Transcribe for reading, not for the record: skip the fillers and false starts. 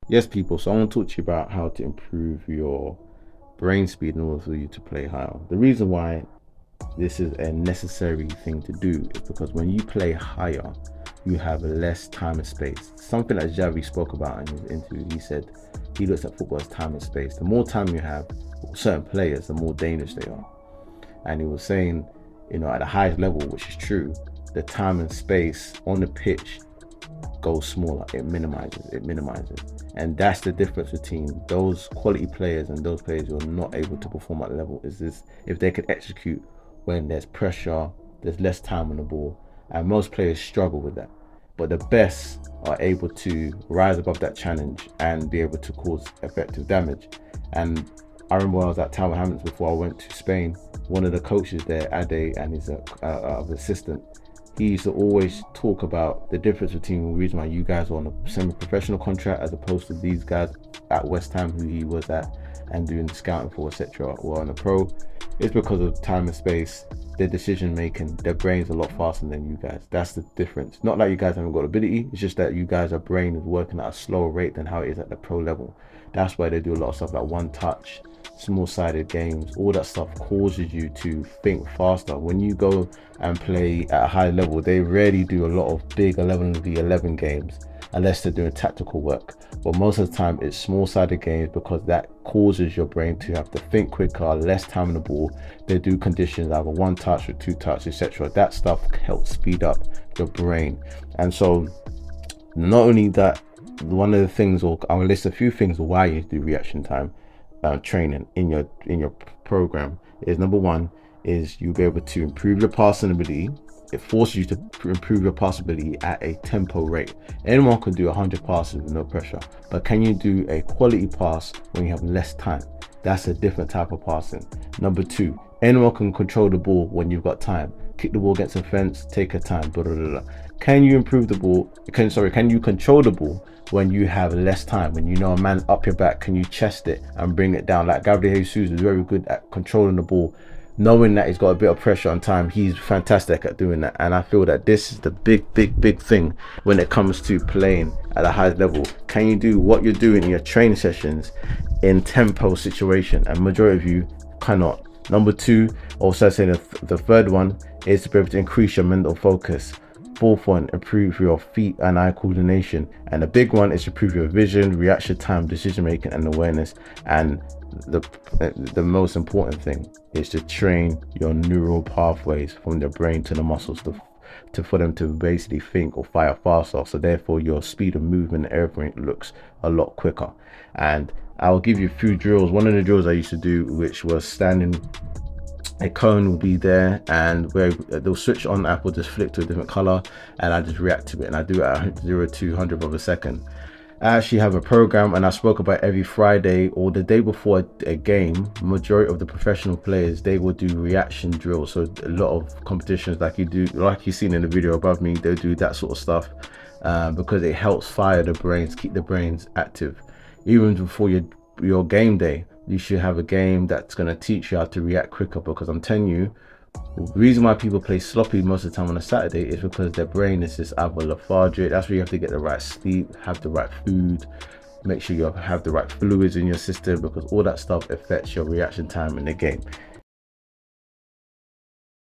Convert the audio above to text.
Yes, people. So I want to talk to you about how to improve your brain speed in order for you to play higher. The reason why this is a necessary thing to do is because when you play higher, you have less time and space. Something that Javi spoke about in his interview. He said he looks at football as time and space. The more time you have, certain players, the more dangerous they are. And he was saying, at the highest level, which is true, the time and space on the pitch goes smaller. It minimizes, and that's the difference between those quality players and those players who are not able to perform at the level. Is this if they can execute when there's pressure, there's less time on the ball, and most players struggle with that. But the best are able to rise above that challenge and be able to cause effective damage. And I remember when I was at Tower Hamlets before I went to Spain, one of the coaches there, Ade, and his assistant, he used to always talk about the difference between the reason why you guys are on a semi-professional contract as opposed to these guys at West Ham who he was at and doing the scouting for, etc. or on a pro. It's because of time and space, their decision making, their brain's a lot faster than you guys. That's the difference. Not that you guys haven't got ability, it's just that you guys' brain is working at a slower rate than how it is at the pro level. That's why they do a lot of stuff like one touch, small-sided games. All that stuff causes you to think faster. When you go and play at a high level, they rarely do a lot of big 11v11 games unless they're doing tactical work. But most of the time it's small-sided games because that causes your brain to have to think quicker, less time on the ball. They do conditions either one touch or two touch, etc. That stuff helps speed up your brain. And so not only that, one of the things, or I'll list a few things why you do reaction time training in your program is, number one is you'll be able to improve your passing ability. It forces you to improve your pass ability at a tempo rate. Anyone can do 100 passes with no pressure, but can you do a quality pass when you have less time? That's a different type of passing. Number two, anyone can control the ball when you've got time. Kick the ball against a fence, take a time, blah, blah, blah. Can you improve the ball? Can you control the ball when you have less time? When you know a man's up your back, can you chest it and bring it down? Like Gabriel Jesus is very good at controlling the ball, knowing that he's got a bit of pressure on time. He's fantastic at doing that. And I feel that this is the big thing when it comes to playing at a high level. Can you do what you're doing in your training sessions in tempo situation? And majority of you cannot. Number two, also saying the third one is to be able to increase your mental focus. Fourth one, improve your feet and eye coordination. And the big one is to improve your vision, reaction time, decision making, and awareness. And the most important thing is to train your neural pathways from the brain to the muscles for them to basically think or fire faster. So therefore your speed of movement and everything looks a lot quicker. And I'll give you a few drills. One of the drills I used to do, which was standing, a cone will be there, and where they'll switch on, app will just flip to a different color, and I just react to it, and I do it at 0 to 100 of a second. I actually have a program, and I spoke about every Friday or the day before a game. Majority of the professional players, they will do reaction drills. So a lot of competitions, like you've seen in the video above me, they'll do that sort of stuff because it helps fire the brains, keep the brains active. Even before your game day, you should have a game that's going to teach you how to react quicker, because I'm telling you, the reason why people play sloppy most of the time on a Saturday is because their brain is just either lethargic. That's where you have to get the right sleep, have the right food, make sure you have the right fluids in your system, because all that stuff affects your reaction time in the game.